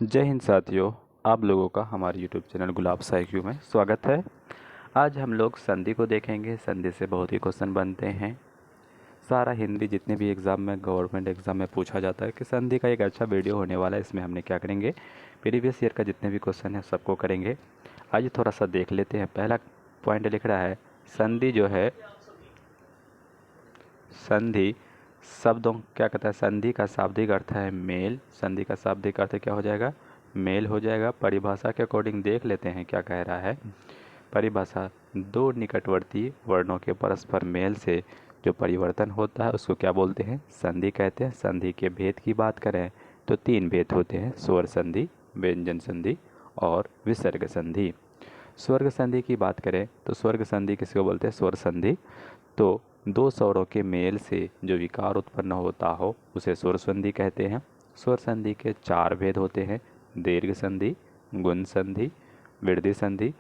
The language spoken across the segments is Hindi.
जय हिंद साथियों, आप लोगों का हमारे यूट्यूब चैनल गुलाब साइक्यू में स्वागत है। आज हम लोग संधि को देखेंगे। संधि से बहुत ही क्वेश्चन बनते हैं। सारा हिंदी जितने भी एग्ज़ाम में, गवर्नमेंट एग्ज़ाम में पूछा जाता है कि संधि का एक अच्छा वीडियो होने वाला है। इसमें हमने क्या करेंगे, प्रीवियस ईयर का जितने भी क्वेश्चन है सबको करेंगे। आज थोड़ा सा देख लेते हैं। पहला पॉइंट लिख रहा है, संधि जो है, संधि शब्दों क्या कहता है, संधि का शाब्दिक अर्थ है मेल। संधि का शाब्दिक अर्थ क्या हो जाएगा, मेल हो जाएगा। परिभाषा के अकॉर्डिंग देख लेते हैं क्या कह रहा है। परिभाषा, दो निकटवर्ती वर्णों के परस्पर मेल से जो परिवर्तन होता है उसको क्या बोलते हैं, संधि कहते हैं। संधि के भेद की बात करें तो तीन भेद होते हैं, स्वर संधि, व्यंजन संधि और विसर्ग संधि। स्वर्ग संधि की बात करें तो स्वर्ग संधि किसको बोलते हैं, स्वर संधि। तो दो स्वरों के मेल से जो विकार उत्पन्न होता हो उसे स्वर संधि कहते हैं। स्वर संधि के चार भेद होते हैं, दीर्घ संधि, गुण संधि, वृद्धि संधि,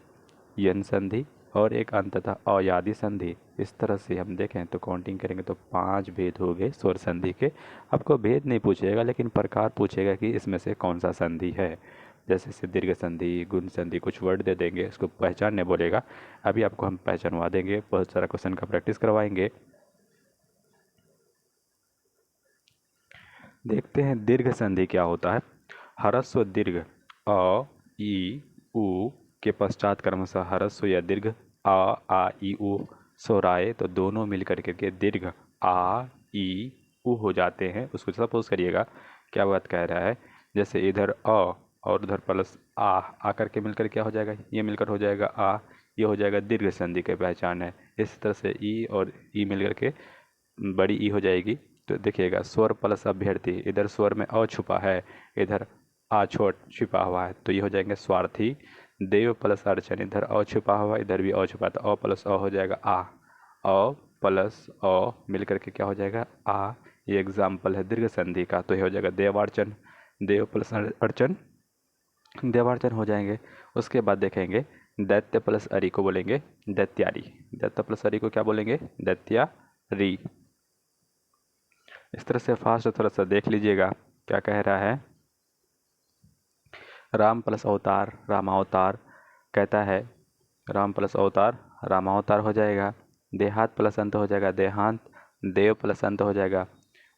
यन संधि और एक अंततः अयादि संधि। इस तरह से हम देखें तो काउंटिंग करेंगे तो पांच भेद हो गए स्वर संधि के। आपको भेद नहीं पूछेगा लेकिन प्रकार पूछेगा कि इसमें से कौन सा संधि है। जैसे दीर्घ संधि, गुण संधि, कुछ वर्ड दे देंगे, उसको पहचानने बोलेगा। अभी आपको हम पहचानवा देंगे, बहुत सारा क्वेश्चन का प्रैक्टिस करवाएंगे। देखते हैं दीर्घ संधि क्या होता है। ह्रस्व दीर्घ अ, ई, उ के पश्चात क्रमशः ह्रस्व या दीर्घ आ, ई, उ सोराए तो दोनों मिलकर के दीर्घ आ, ई, उ हो जाते हैं। उसको सपोज करिएगा, क्या बात कह रहा है, जैसे इधर अ और उधर प्लस आ करके मिलकर क्या हो जाएगा, ये मिलकर हो जाएगा आ, ये हो जाएगा दीर्घ संधि की पहचान है। इस तरह से ई और ई मिलकर के बड़ी ई हो जाएगी। तो देखिएगा, स्वर प्लस अभ्यर्थी, इधर स्वर में अ छुपा है, इधर आ छोट छुपा हुआ है, तो ये हो जाएंगे स्वार्थी। देव प्लस अर्चन, इधर अ छुपा हुआ है, इधर भी अ छुपा है, तो अ प्लस अ हो जाएगा आ। अ प्लस अ मिलकर के क्या हो जाएगा आ। ये एग्जाम्पल है दीर्घ संधि का। तो ये हो जाएगा देवार्चन, देव प्लस अर्चन, देवार्चन हो जाएंगे। उसके बाद देखेंगे दैत्य प्लस अरि को बोलेंगे दैत्यारी। दैत्य प्लस अरि को क्या बोलेंगे, दैत्यारी। इस तरह से फास्ट थोड़ा सा देख लीजिएगा क्या कह रहा है। राम प्लस अवतार रामावतार कहता है, राम प्लस अवतार रामावतार हो जाएगा। देहात प्लस अंत हो जाएगा देहांत, देव प्लस अंत हो जाएगा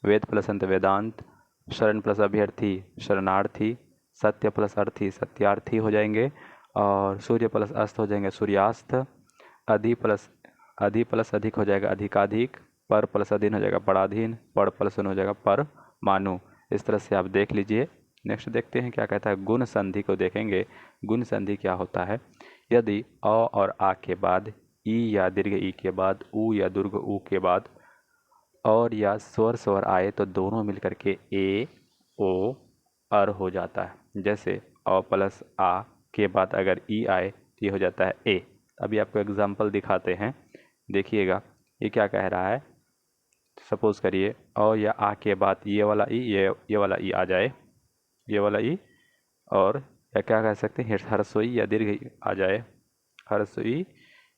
वेद प्लस अंत वेदांत, शरण प्लस अभ्यर्थी शरणार्थी, सत्य प्लस अर्थी सत्यार्थी हो जाएंगे, और सूर्य प्लस अस्त हो जाएंगे सूर्यास्त। अधि प्लस अधिक हो जाएगा अधिकाधिक, पर प्लस अधीन हो जाएगा पराधीन, पड़ प्लस हो जाएगा पर मानु। इस तरह से आप देख लीजिए। नेक्स्ट देखते हैं क्या कहता है, गुण संधि को देखेंगे। गुण संधि क्या होता है, यदि अ और आ के बाद ई या दीर्घ ई के बाद उ या दीर्घ उ के बाद और या स्वर स्वर आए तो दोनों मिलकर के ए, ओ, अर हो जाता है। जैसे अ प्लस आ के बाद अगर ई आए तो ये हो जाता है ए। अभी आपको एग्जाम्पल दिखाते हैं, देखिएगा ये क्या कह रहा है। सपोज करिए अ या आ के बाद ये वाला ई, ये वाला ई आ जाए, ये वाला ई, और या क्या कह सकते हैं ह्रस्व ई या दीर्घ ई आ जाए, ह्रस्व ई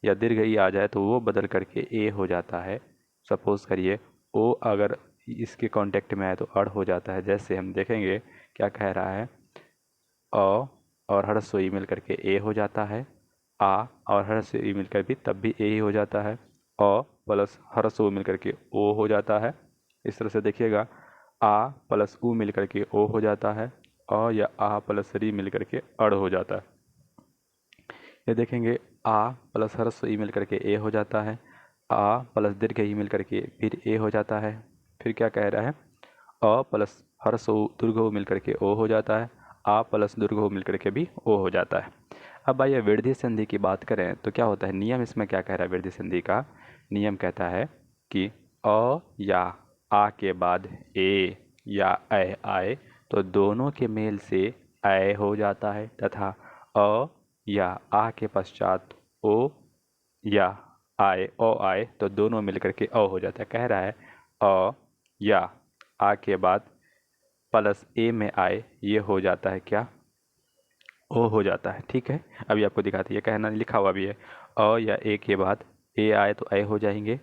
या दीर्घ ई आ जाए तो वो बदल करके ए हो जाता है। सपोज करिए ओ अगर इसके कांटेक्ट में आए तो अड़ हो जाता है। जैसे हम देखेंगे क्या कह रहा है, अ और ह्रस्व ई मिल करके ए हो जाता है, आ और ह्रस्व ई मिलकर भी तब भी ए ही हो जाता है, अ प्लस ह्रस्व उ मिलकर के ओ हो जाता है। इस तरह से देखिएगा, आ प्लस उ मिलकर के ओ हो जाता है, अ या आ प्लस री मिलकर के अड़ हो जाता है। ये देखेंगे आ प्लस ह्रस्व ई मिलकर के ए हो जाता है, आ प्लस दीर्घ ई मिलकर के फिर ए हो जाता है। फिर क्या कह रहा है, अ प्लस ह्रस्व उ दीर्घ उ मिलकर के ओ हो जाता है, आ प्लस दीर्घ उ मिलकर के भी ओ हो जाता है। अब आइए वृद्धि संधि की बात करें तो क्या होता है, नियम इसमें क्या कह रहा है, वृद्धि संधि का नियम कहता है कि अ या आ के बाद ए या ऐ आए तो दोनों के मेल से ऐ हो जाता है, तथा अ या आ के पश्चात ओ या आए ओ आए तो दोनों मिलकर के अ हो जाता है। कह रहा है अ या आ के बाद प्लस ए में आए ये हो जाता है क्या, ओ हो जाता है। ठीक है, अभी आपको दिखाते, ये कहना लिखा हुआ भी है, अ या ए के बाद ए आए तो ए हो जाएंगे,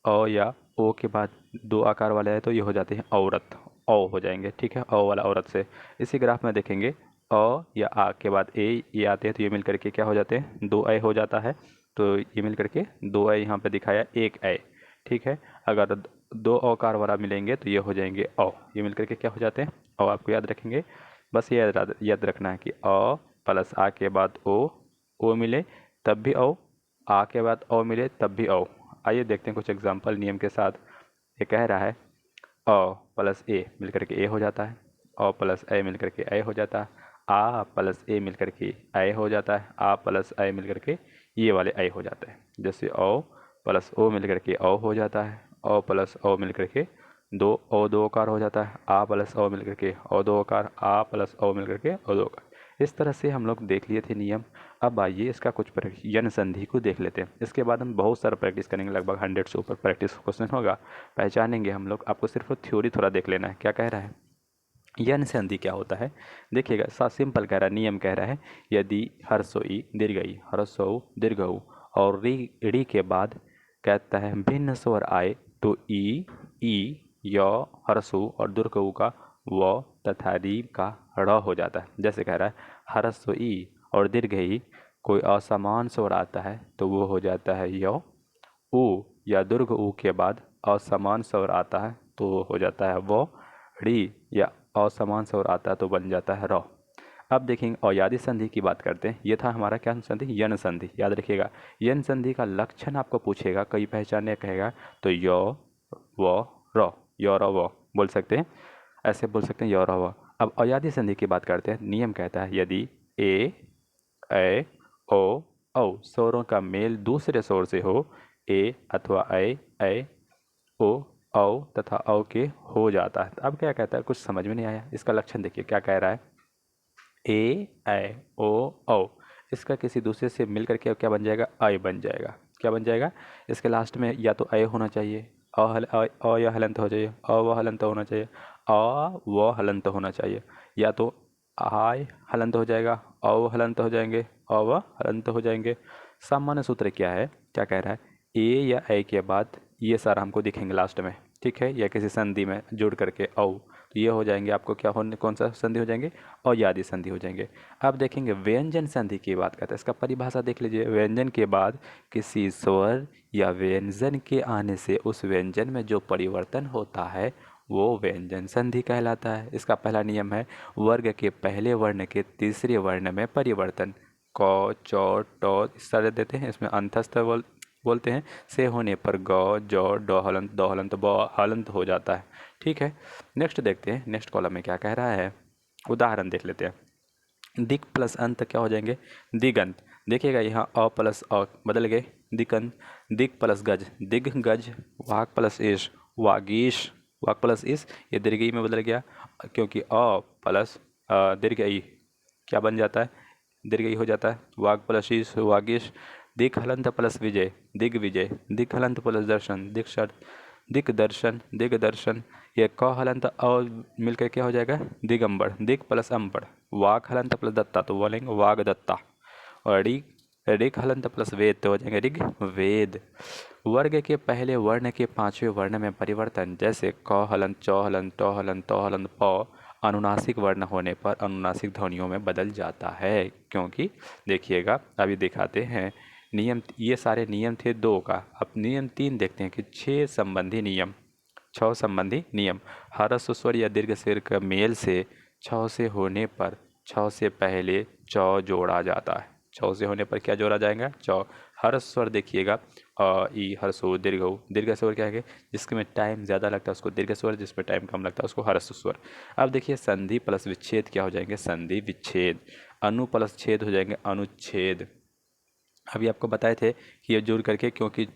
अ या ओ के बाद दो आकार वाले आए तो ये हो जाते हैं औरत, औ हो जाएंगे। ठीक है, औ वाला औरत से। इसी ग्राफ में देखेंगे अ या आ के बाद ए ये आते हैं तो ये मिल करके क्या हो जाते हैं, दो ए हो जाता है। तो ये मिल करके दो ए यहाँ पे दिखाया, एक ए। ठीक है, अगर दो औकार वाला मिलेंगे तो ये हो जाएंगे औ, ये मिल करके क्या हो जाते हैं औ। आपको याद रखेंगे, बस ये याद रखना है कि अ प्लस आ के बाद ओ मिले तब भी औ, आ के बाद ओ मिले तब भी औ। आइए देखते हैं कुछ एग्जाम्पल नियम के साथ। ये कह रहा है अ प्लस ए मिलकर के ए हो जाता है, अ प्लस ए मिलकर के ए हो जाता है, आ प्लस ए मिलकर के ए हो जाता है, आ प्लस ए मिलकर के ये वाले ए हो जाते हैं। जैसे ओ प्लस ओ मिलकर के ओ हो जाता है, ओ प्लस ओ मिलकर के दो ओकार हो जाता है, आ प्लस ओ मिलकर के ओ दो ओकार, आ प्लस ओ मिलकर के ओ दो ओकार। इस तरह से हम लोग देख लिए थे नियम। अब आइए इसका कुछ यन संधि को देख लेते हैं। इसके बाद हम बहुत सारा प्रैक्टिस करेंगे, लगभग 100 से ऊपर प्रैक्टिस क्वेश्चन होगा, पहचानेंगे हम लोग। आपको सिर्फ थ्योरी थोड़ा देख लेना है। क्या कह रहा है, यन संधि क्या होता है देखिएगा, सा सिंपल कह रहा है, नियम कह रहा है यदि हर्षो ई दीर्घ ई हर्षो दीर्घ ऊ और री के बाद कहता है भिन्न स्वर आए तो ई य हर्षु और दीर्घ ऊ का व तथा री का ड़ हो जाता है। जैसे कह रहा है हर्षो ई और दीर्घ ई, कोई असमान स्वर आता है तो वो हो जाता है य। ऊ या दीर्घ ऊ के बाद असमान स्वर आता है तो वो हो जाता है वो। री या असमान स्वर आता है तो बन जाता है र। अब देखेंगे अयादी संधि की बात करते हैं। ये था हमारा क्या संधि, यन संधि। याद रखिएगा, यन संधि का लक्षण आपको पूछेगा, कई पहचानने कहेगा तो य व र, य र व बोल सकते हैं, ऐसे बोल सकते हैं य र व। अब अयादी संधि की बात करते हैं। नियम कहता है यदि ए ओ औ स्वरों का मेल दूसरे स्वर से हो, ए अथवा ए ओ औ तथा औ के हो जाता है। अब क्या कहता है, कुछ समझ में नहीं आया। इसका लक्षण देखिए क्या कह रहा है, ए ओ औ इसका किसी दूसरे से मिल करके क्या बन जाएगा, आई बन जाएगा। क्या बन जाएगा, इसके लास्ट में या तो ए होना चाहिए, अ या हलंत हो जाइए, अ व हलंत होना चाहिए, अ व हलंत होना चाहिए, या तो आय हलंत हो जाएगा, अ हलंत हो जाएंगे, अ व हलंत हो जाएंगे। सामान्य सूत्र क्या है, क्या कह रहा है, ए या ए के बाद ये सारा हमको दिखेंगे लास्ट में, ठीक है, या किसी संधि में जोड़ करके औ, तो ये हो जाएंगे आपको क्या होने, कौन सा संधि हो जाएंगे, अयादी संधि हो जाएंगे। अब देखेंगे व्यंजन संधि की बात करते हैं। इसका परिभाषा देख लीजिए, व्यंजन के बाद किसी स्वर या व्यंजन के आने से उस व्यंजन में जो परिवर्तन होता है वो व्यंजन संधि कहलाता है। इसका पहला नियम है वर्ग के पहले वर्ण के तीसरे वर्ण में परिवर्तन। क च ट इस तरह देते हैं, इसमें अंतस्थ बोलते हैं, से होने पर ग ज ड हलंत द हलंत ब हलंत हो जाता है। ठीक है, नेक्स्ट देखते हैं, नेक्स्ट कॉलम में क्या कह रहा है, उदाहरण देख लेते हैं। दिक प्लस अंत क्या हो जाएंगे, दिगंत। देखिएगा यहाँ अ प्लस अ बदल गए, दिकंत। दिक प्लस गज दिग गज, वाक प्लस ईश वागीश, वाक प्लस इस, ये दीर्घ ई में बदल गया क्योंकि अ प्लस दीर्घ ई क्या बन जाता है, दीर्घ ई हो जाता है, वाग प्लस ईश वागीश। दिक हलंत प्लस विजय दिग्विजय, दिक हलंत प्लस दर्शन दिग्दर्शन दिग्दर्शन। ये क हलंत और मिलकर क्या हो जाएगा, दिगंबर। दिक प्लस अम्बर, वाक हलंत प्लस दत्ता तो बोलेंगे वाग दत्ता। और ऋग हलंत प्लस वेद तो हो जाएंगे ऋग वेद। वर्ग के पहले वर्ण के पांचवें वर्ण में परिवर्तन, जैसे क हलंत च हलंत ट हलंत त हलंत प अनुनासिक वर्ण होने पर अनुनासिक ध्वनियों में बदल जाता है। क्योंकि देखिएगा अभी दिखाते हैं नियम, ये सारे नियम थे 2 का। अब नियम 3 देखते हैं कि 6 संबंधी नियम, 6 संबंधी नियम। ह्रस्व स्वर या दीर्घ स्वर का मेल से 6 से होने पर 6 से पहले च जोड़ा जाता है। 6 से होने पर क्या जोड़ा जाएगा, च। ह्रस्व स्वर देखिएगा अ ई ह्रस्व दीर्घ ऊ, दीर्घ स्वर क्या है, जिसमें टाइम ज़्यादा लगता है उसको दीर्घ स्वर, जिसमें टाइम कम लगता है उसको ह्रस्व स्वर। अब देखिए संधि प्लस विच्छेद क्या हो जाएंगे, संधि विच्छेद। अनु प्लस छेद हो जाएंगे अनुच्छेद। अभी आपको बताए थे कि ये जोड़ करके, क्योंकि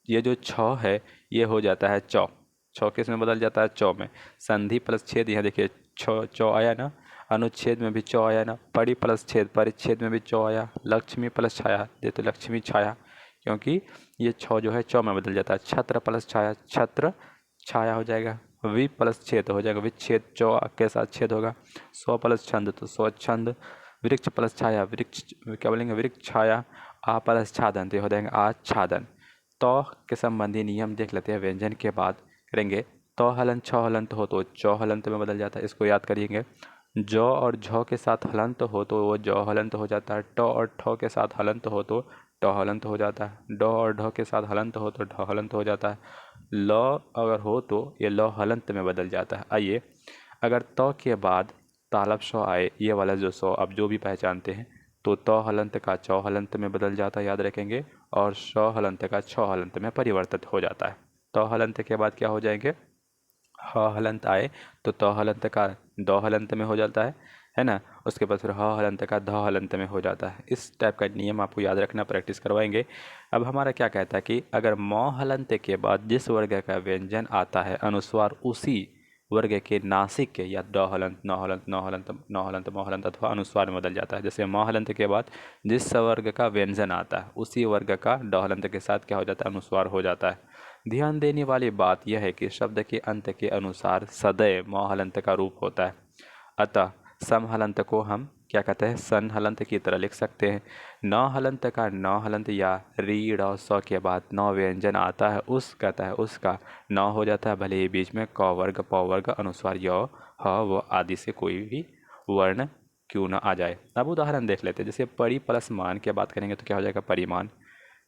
ये जो छ है ये हो जाता है चौ, छौ किस में बदल जाता है, चौ में। संधि प्लस छेद, यहाँ देखिए चौ आया ना, अनुच्छेद में भी चौ आया ना, परि प्लस छेद परिच्छेद में भी चौ आया। लक्ष्मी प्लस छाया दे तो लक्ष्मी छाया, क्योंकि ये छौ जो है चौ में बदल जाता है। छत्र प्लस छाया छत्र छाया हो जाएगा। वि प्लस छेद हो जाएगा विच्छेद, चौ के साथ छेद होगा। स्व प्लस छंद तो स्वच्छंद। वृक्ष प्लस छाया वृक्ष, क्या बोलेंगे वृक्ष छाया। आ प्लस छादन तो ये हो जाएंगे आच्छादन। तो के संबंधी नियम देख लेते हैं। व्यंजन के बाद करेंगे तो हलंत छ हलंत हो तो चौ हलंत में बदल जाता है, इसको याद करिएंगे। जौ और झौ के साथ हलंत हो तो वो जौ हलंत हो जाता है। ट और ठ के साथ हलंत हो तो ट हलंत हो जाता है। ड और ढ के साथ हलंत हो तो ढ हलंत हो जाता है। ल अगर हो तो ये ल हलंत में बदल जाता है। आइए, अगर त के बाद तालब श आए, ये वाला जो स आप जो भी पहचानते हैं, तो त हलंत का च हलंत में बदल जाता है, याद रखेंगे। और श हलंत का छ हलंत में परिवर्तित हो जाता है। त हलंत के बाद क्या हो जाएंगे, ह हलंत आए तो त हलंत का द हलंत में हो जाता है ना। उसके बाद फिर ह हलंत का ध हलंत में हो जाता है। इस टाइप का नियम आपको याद रखना, प्रैक्टिस करवाएंगे। अब हमारा क्या कहता है कि अगर म हलंत के बाद जिस वर्ग का व्यंजन आता है अनुस्वार उसी वर्ग के नासिक के या ड हलंत, न हलंत, न हलंत, न हलंत, म हलंत अथवा अनुस्वार में बदल जाता है। जैसे म हलंत के बाद जिस वर्ग का व्यंजन आता है उसी वर्ग का ड हलंत के साथ क्या हो जाता है, अनुस्वार हो जाता है। ध्यान देने वाली बात यह है कि शब्द के अंत के अनुसार सदैव म हलंत का रूप होता है। अतः सम हलंत को हम क्या कहते हैं, सन हलंत की तरह लिख सकते हैं। न हलंत का न हलंत या री ड़ स के बाद न व्यंजन आता है, उस कहता है उसका न हो जाता है, भले ही बीच में क वर्ग, प वर्ग, अनुस्वार य, ह व आदि से कोई भी वर्ण क्यों न आ जाए। अब उदाहरण देख लेते हैं। जैसे परि प्लस मान की बात करेंगे तो क्या हो जाएगा, परिमान।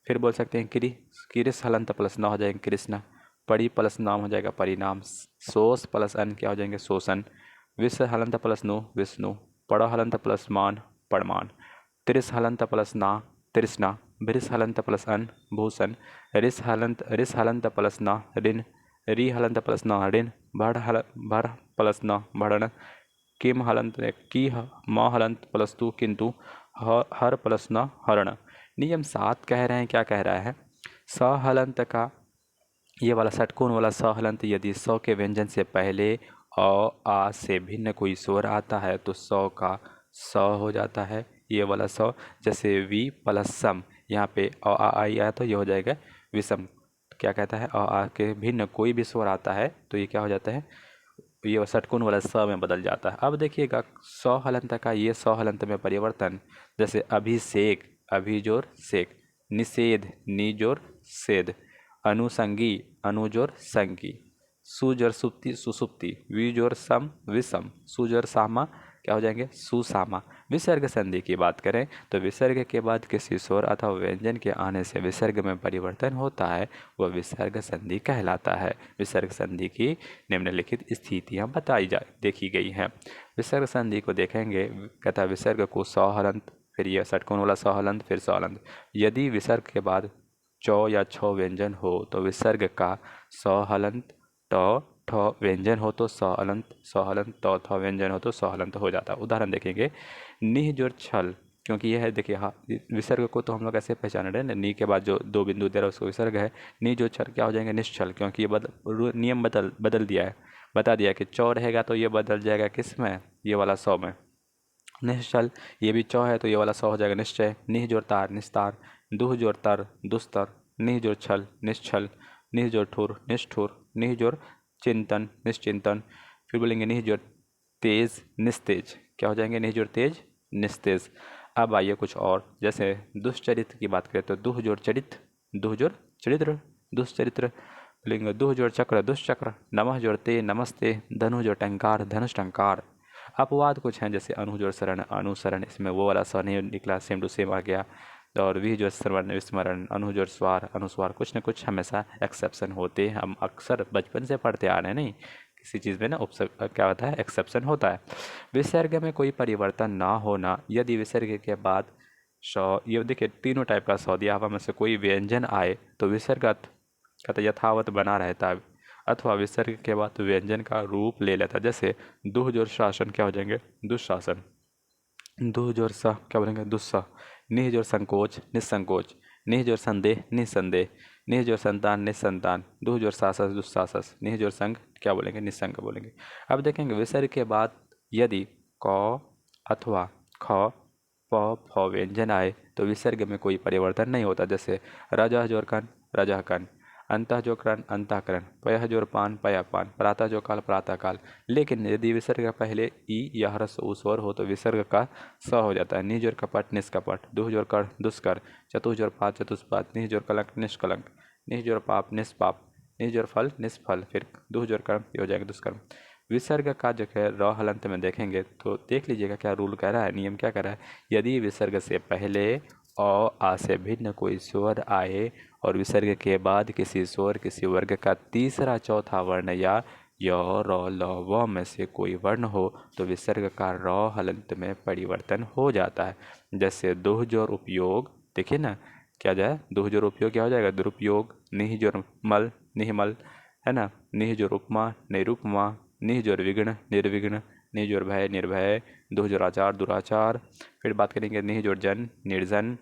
फिर बोल सकते हैं किरिस हलंत प्लस न हो जाएंगे कृष्ण। परि प्लस नाम हो जाएगा परिणाम। सोस प्लस अन क्या हो जाएंगे, शोषण। विष हलंत प्लस नु विष्णु। पड़ हलंत प्लस मान परमान। त्रिस हलंत प्लस ना तृष्णा। भृस हलंत प्लस अन भूषण। रिस हलंत प्लस ना ऋण। री हलंत प्लस ना ऋण। भर प्लस न भरण। किम हलंत की म हलंत प्लस तू किंतु। हर प्लस न हरण। नियम 7 कह रहे हैं, क्या कह रहा है, स हलंत का ये वाला षटकोण वाला स हलंत यदि स के व्यंजन से पहले अ आ से भिन्न कोई स्वर आता है तो स का स हो जाता है, ये वाला स। जैसे वी प्लस सम, यहाँ पे अ आ आई आया तो ये हो जाएगा विषम। क्या कहता है, अ आ के भिन्न कोई भी स्वर आता है तो ये क्या हो जाता है, ये षटकोण वाला स में बदल जाता है। अब देखिएगा स हलंत का ये स हलंत में परिवर्तन। जैसे अभिषेक, अभिजोर सेक। निषेध, निजोर सेद। अनुसंगी, अनुजोर संगी। सुजोर सुप्ति, सुसुप्ति। विजोर सम, विषम। सुजोर सामा क्या हो जाएंगे, सुसामा। विसर्ग संधि की बात करें तो विसर्ग के बाद किसी स्वर अथवा व्यंजन के आने से विसर्ग में परिवर्तन होता है, वह विसर्ग संधि कहलाता है। विसर्ग संधि की निम्नलिखित स्थितियां बताई जा देखी गई हैं। विसर्ग संधि को देखेंगे, कहता है विसर्ग को स हलंत, फिर यह षटकोण वाला स हलंत, फिर स हलंत। यदि विसर्ग के बाद चौ या छ व्यंजन हो तो विसर्ग का स हलंत, ट ठ व्यंजन हो तो स हलंत, स हलंत, त थ व्यंजन हो तो स हलंत हो जाता है। उदाहरण देखेंगे, निह जोर छल, क्योंकि यह है, देखिए हाँ, विसर्ग को तो हम लोग ऐसे पहचान रहे हैं ना, नी के बाद जो दो बिंदु दे रहा है उसको विसर्ग है। नी जो छल क्या हो जाएंगे, निश्चल, क्योंकि ये नियम बदल दिया है, बता दिया कि चौ रहेगा तो ये बदल जाएगा किस में, ये वाला सौ में। निश्चल, ये भी चौ है तो ये वाला सौ हो जाएगा निश्चय। निह जोर तार, निस्तार। दुह जोर तर, दुस्तर। निह जोर छल, निश्चल। निह जोर ठुर, निष्ठुर। निह जोर चिंतन, निश्चिंतन। फिर बोलेंगे निह जोर तेज, निस्तेज। क्या हो जाएंगे, निह जोर तेज, निस्तेज। अब आइए कुछ और, जैसे दुष्चरित्र की बात करें तो दुह जोर चरित, दुह जोर चरित्र, दुष्चरित्र। बोलेंगे दुह जोर चक्र, दुष्चक्र। नमः जोर ते, नमस्ते। धनु जोर टंकार, धनुष टंकार। अपवाद कुछ हैं, जैसे अनुजोर शरण, अनुसरण, इसमें वो वाला स नहीं निकला, सेम टू सेम आ गया। और भी जो श्रवण, विस्मरण, अनुजोर स्वार, अनुस्वार, कुछ न कुछ हमेशा एक्सेप्शन होते हैं। हम अक्सर बचपन से पढ़ते आ रहे हैं, नहीं किसी चीज़ में ना क्या होता है, एक्सेप्शन होता है। विसर्ग में कोई परिवर्तन ना होना, यदि विसर्ग के बाद श, ये देखिए तीनों टाइप का स दिया हुआ में से कोई व्यंजन आए तो विसर्ग कहते यथावत बना रहता है, अथवा विसर्ग के बाद व्यंजन का रूप ले लेता है। जैसे दुह जोर शासन क्या हो जाएंगे, दुशासन। दुह जोर सा क्या बोलेंगे, दुस्सा। निह जोर संकोच, निसंकोच। निह जोर संदेह, निसंदेह। निह जोर संतान, निसंतान। दुह जोर सासस, दुस्साहस। निह जोर संग क्या बोलेंगे, निसंग बोलेंगे। अब देखेंगे विसर्ग के बाद यदि क अथवा ख प फ व्यंजन आए तो विसर्ग में कोई परिवर्तन नहीं होता। जैसे रजह जोर कन, रजह कन। अंतः जो करण, अंतःकरण। पयः जोर पान, पयापान। प्रातः जो काल, प्रातः काल। लेकिन यदि विसर्ग का पहले ई या ह्रस्व उ स्वर हो तो विसर्ग का स हो जाता है। निजोर कपट, निष्कपट। दुह जोर कर, दुष्कर। चतुर्जोर पात, चतुष्पात। निजोर कलंक, निष्कलंक। निजोर पाप, निष्पाप। निजोर फल, निष्फल। फिर दुह जोर कर्म, ये हो जाएगा दुष्कर्म। विसर्ग का जो है र हलंत में देखेंगे तो देख लीजिएगा क्या रूल कह रहा है, नियम क्या कह रहा है। यदि विसर्ग से पहले अ आ से भिन्न कोई स्वर आए और विसर्ग के बाद किसी स्वर किसी वर्ग का तीसरा चौथा वर्ण या य र ल व में से कोई वर्ण हो तो विसर्ग का र हलंत में परिवर्तन हो जाता है। जैसे दोह जोर उपयोग, देखिए ना क्या जाए, दोह जोर उपयोग क्या हो जाएगा, दुरुपयोग, निह जोर मल निहमल, है ना, निह जोर उपमा निरुपमा, निह जोर विघ्न निर्विघ्न, निह जोर भय निर्भय, दोह जोर आचार दुराचार। फिर बात करेंगे निह जोर जन निर्जन,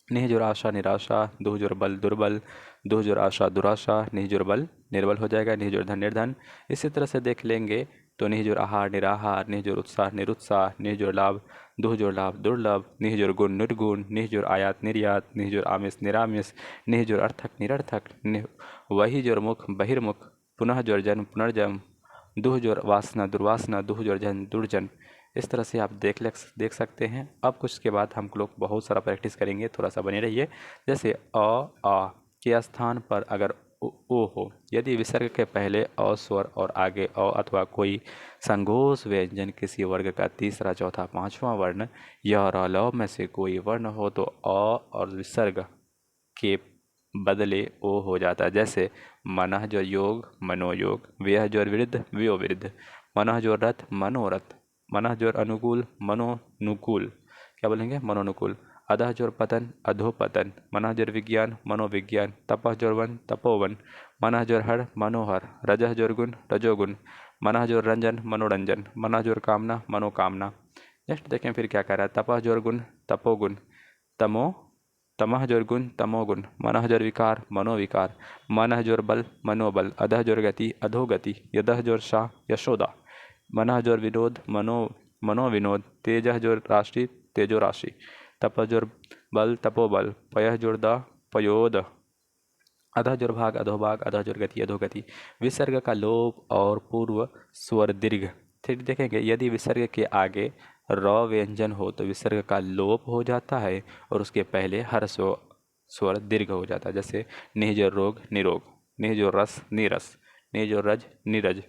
निह जोर आशा निराशा, दोह जोर बल दुर्बल, दोह जोर आशा दुराशा, निह जोर बल निर्बल हो जाएगा, निह जोर धन निर्धन। इसी तरह से देख लेंगे तो निह जोर आहार निराहार, निह जोर उत्साह निरुत्साह, निह जोर लाभ, दोह जोर लाभ दुर्लभ, निह जोर गुण निर्गुण, निह जोर आयात निर्यात, निह जोर आमिष निरामिष, निह जोर अर्थक निरर्थक, वही जोर मुख बहिर्मुख, पुनः जोर जन्म पुनर्जन्म, दुह जोर वासना दुर्वासना, दुह जोर जन दुर्जन। इस तरह से आप देख सकते हैं। अब कुछ के बाद हम लोग बहुत सारा प्रैक्टिस करेंगे, थोड़ा सा बने रहिए। जैसे आ के स्थान पर अगर ओ हो, यदि विसर्ग के पहले अ स्वर और आगे अ अथवा कोई संघोष व्यंजन किसी वर्ग का तीसरा चौथा पांचवां वर्ण या र ल में से कोई वर्ण हो तो अ और विसर्ग के बदले ओ हो जाता है। जैसे मनः जो योग मनोयोग, व्यह जो विरुद्ध व्यो विरुद्ध, मनः जो रथ मनोरथ, मनः जोर अनुकूल मनोनुकूल, क्या बोलेंगे मनोनुकूल, अधः जोर पतन अधोपतन, मनः जोर विज्ञान मनोविज्ञान, तपः जोर वन तपोवन, मनः जोर हर मनोहर, रजः जोर गुण रजोगुण, मनः जोर रंजन मनोरंजन, मनः जोर कामना मनोकामना। नेक्स्ट देखें फिर क्या कह रहा है, तपः जोर गुण तपोगुण, तमो तमः जोर गुण तमोगुण, मनः जोर विकार मनोविकार, मनः जोर बल मनोबल, अधः जोर गति अधोगति, यदः जोर शाह यशोदा, मनः जोर विनोद मनोविनोद, तेजः जोर राशि तेजो राशि, तपः जोर बल तपोबल, पयः जोर द पयोद, अधः जोर भाग अधोभाग, अधः जोर गति अधोगति। विसर्ग का लोप और पूर्व स्वर दीर्घ। फिर देखेंगे यदि विसर्ग के आगे र व्यंजन हो तो विसर्ग का लोप हो जाता है और उसके पहले हर स्वर दीर्घ हो जाता है। जैसे निह जोर रोग निरोग, निह जोर रस नीरस, निह जोर रज नीरज,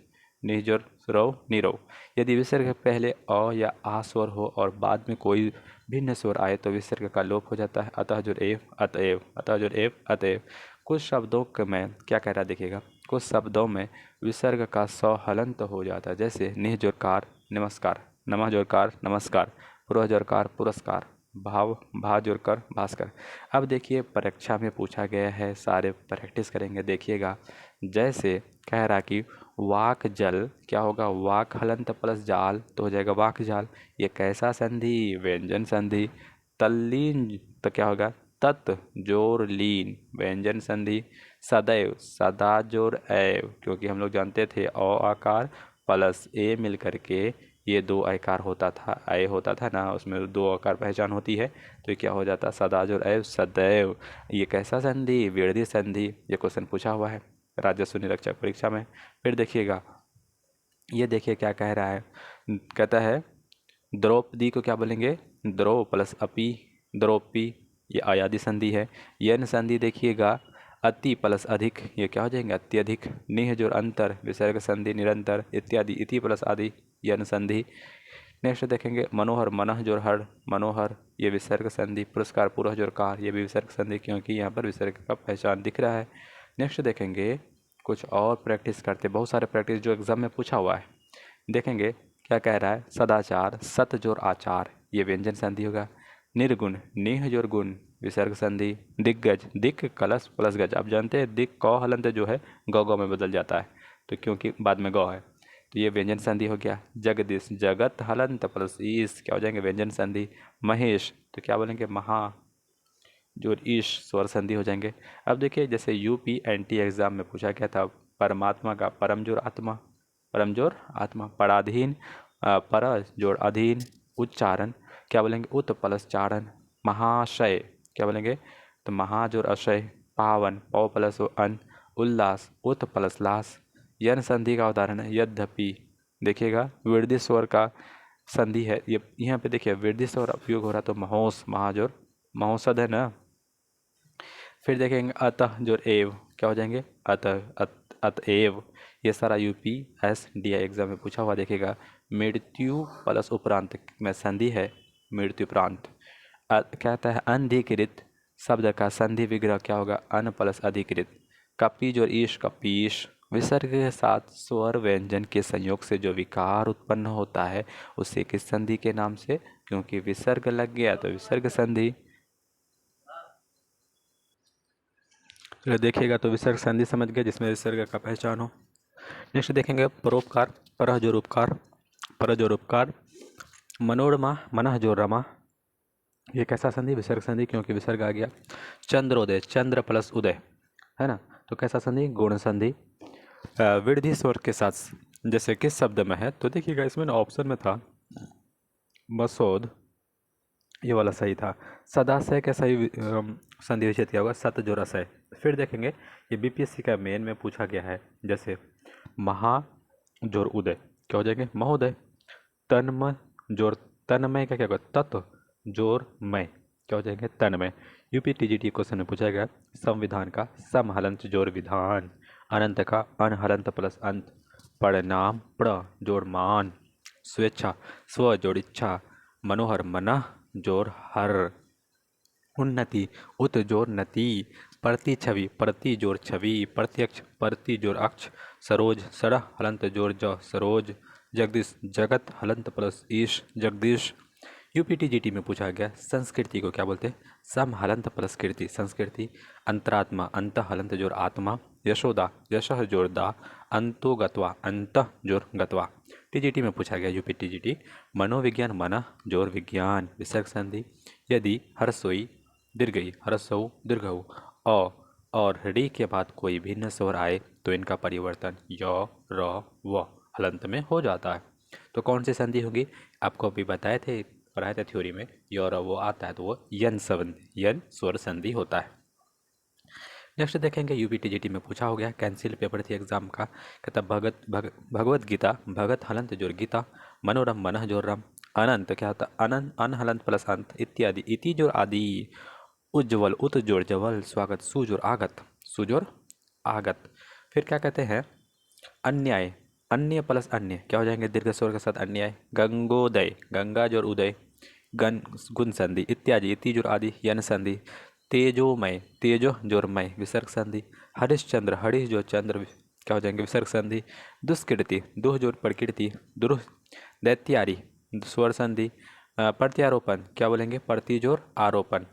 निह जोर रव नीरव। यदि विसर्ग के पहले अ या आ स्वर हो और बाद में कोई भिन्न स्वर आए तो विसर्ग का लोप हो जाता है। अतः जोर एव अतएव, अतः जोर एव अतएव। कुछ शब्दों में क्या कह रहा है देखिएगा, कुछ शब्दों में विसर्ग का स हलंत हो जाता है। जैसे निह जोर कार नमस्कार, नमः जोर कार नमस्कार, पुरः जोर कार पुरस्कार, भाव भा जोर कर भास्कर। अब देखिए परीक्षा में पूछा गया है, सारे प्रैक्टिस करेंगे देखिएगा। जैसे कह रहा कि वाक जल क्या होगा, वाक हलंत प्लस जाल तो हो जाएगा वाक जाल। ये कैसा संधि, व्यंजन संधि। तल्लीन तो क्या होगा, तत् जोर लीन व्यंजन संधि। सदैव सदा जोर एव, क्योंकि हम लोग जानते थे अ आकार प्लस ए मिल करके ये दो आकार होता था, अय होता था ना, उसमें दो आकार पहचान होती है तो ये क्या हो जाता सदा जोर एव सदैव। ये कैसा संधि, विड़दी संधि। ये क्वेश्चन पूछा हुआ है राजस्व निरीक्षक परीक्षा में। फिर देखिएगा, ये देखिए क्या कह रहा है, कहता है द्रौपदी को क्या बोलेंगे, द्रौ प्लस अपी द्रौपी, ये आयादी संधि है। यन संधि देखिएगा अति प्लस अधिक, ये क्या हो जाएंगे अत्यधिक। निह जोर अंतर विसर्ग संधि निरंतर इत्यादि, इति प्लस आदि यन संधि। नेक्स्ट देखेंगे मनोहर, मनः जोर हर मनोहर, ये विसर्ग संधि। पुरस्कार पुरः जोर कार, ये भी विसर्ग संधि, क्योंकि यहाँ पर विसर्ग का पहचान दिख रहा है। नेक्स्ट देखेंगे कुछ और प्रैक्टिस करते, बहुत सारे प्रैक्टिस जो एग्जाम में पूछा हुआ है। देखेंगे क्या कह रहा है, सदाचार सत जोर आचार, ये व्यंजन संधि होगा। निर्गुण निह जोर गुण विसर्ग संधि। दिग्गज दिक कलश प्लस गज, आप जानते हैं दिक कौ हलंत जो है गौ गौ में बदल जाता है तो क्योंकि बाद में गौ है तो ये व्यंजन संधि हो गया। जगदीश जगत हलंत प्लस ईश, क्या हो जाएंगे व्यंजन संधि। महेश तो क्या बोलेंगे महा जो ईश स्वर संधि हो जाएंगे। अब देखिए जैसे यूपी एनटी एग्जाम में पूछा गया था परमात्मा का परम जोर आत्मा, परम जोर आत्मा। पराधीन पर जोड़ अधीन। उच्चारण क्या बोलेंगे उत प्लस चारण। महाशय क्या बोलेंगे तो महा जोर अशय। पावन पौ प्लस अन। उल्लास उत प्लस लास। यन संधि का उदाहरण है यद्यपि, देखिएगा वृद्धि स्वर का संधि है ये, यहाँ पे देखिए वृद्धि स्वर उपयोग हो रहा तो महोस महाजोर महोसद है ना। फिर देखेंगे अतः जोर एव, क्या हो जाएंगे अतः अतएव, ये सारा UPSDI एग्जाम में पूछा हुआ देखेगा। मृत्यु प्लस उपरांत में संधि है, मृत्युपरांत। कहता है अनधिकृत शब्द का संधि विग्रह क्या होगा, अन प्लस अधिकृत। कपीज और ईश, कपीश। विसर्ग के साथ स्वर व्यंजन के संयोग से जो विकार उत्पन्न होता है उसे किस संधि के नाम से, क्योंकि विसर्ग लग गया तो विसर्ग संधि। चलो देखिएगा तो विसर्ग संधि समझ गए जिसमें विसर्ग का पहचान हो। नेक्स्ट देखेंगे परोपकार, परह जोर उपकार, पर जोर उपकार। मनोरमा, मनः जोर रमा, ये कैसा संधि, विसर्ग संधि, क्योंकि विसर्ग आ गया। चंद्रोदय, चंद्र प्लस उदय, है ना, तो कैसा संधि, गुण संधि। वृद्धि स्वर के साथ जैसे किस शब्द में है, तो देखिएगा इसमें ना ऑप्शन में था मसोद, ये वाला सही था। सदाशय का सही संधि विच्छेद क्या होगा, सत जोर असय। फिर देखेंगे ये BPSC का मेन में पूछा गया है, जैसे महा जोर उदय क्या हो जाएंगे, महोदय। तन्म जोर तन्मय का क्या होगा, तत्व जोर मय क्या हो जाएंगे, तन्मय। UPTGT क्वेश्चन में पूछा गया संविधान का सम हलंत जोर विधान, अनंत का अन हलंत प्लस अंत, परिणाम प्र जोर मान, स्वेच्छा स्व जोड़ इच्छा, मनोहर मनः जोर हर, उन्नति उत जोर नति, प्रति छवि प्रति जोर छवि, प्रत्यक्ष प्रति जोर अक्ष, सरोज सर हलंत जोर ज सरोज, जगदीश जगत हलंत प्लस ईश जगदीश। UPTGT में पूछा गया संस्कृति को क्या बोलते हैं, सम हलंत प्लस कीर्ति संस्कृति, अंतरात्मा अंत हलंत जोर आत्मा, यशोदा यशः जोर दा, अंतो गत्वा अंत जोर गत्वा। TGT में पूछा गया UPTGT मनोविज्ञान मन जोर विज्ञान, विसर्ग संधि। यदि हरसोई दीर्घई हरसौ दीर्घऊ अ और री के बाद कोई भिन्न स्वर आए तो इनका परिवर्तन य र व हलंत में हो जाता है। तो कौन सी संधि होगी, आपको अभी बताए थे, पढ़ाए थे थ्योरी में, य र वो आता है तो वो यन संधि, यन स्वर संधि होता है। नेक्स्ट देखेंगे UPTGT में पूछा हो गया, कैंसिल पेपर थी एग्जाम का, कहता भगवत गीता भगत हलंत जोर गीता, मनोरम मनः जोर रम, अनंत क्या होता, अनंत अन हलंत प्लस अंत, इत्यादि इति जोर आदि, उज्ज्वल उत जोर जवल, स्वागत सुजोर आगत सुजोर आगत। फिर क्या कहते हैं, अन्याय अन्य प्लस अन्य क्या हो जाएंगे, दीर्घ स्वर के साथ अन्याय, गंगोदय गंगा जोर उदय, गण गुण संधि, इत्यादि इति जोर आदि यन संधि, तेजोमय तेजो जोरमय विसर्ग संधि, हरिश्चंद्र हरिश जो चंद्र क्या हो जाएंगे, विसर्ग संधि, दुष्कृति दुह जोर प्रकृति दुरुह, दैत्यारी स्वर संधि, प्रत्यारोपण क्या बोलेंगे, प्रति जोर आरोपण।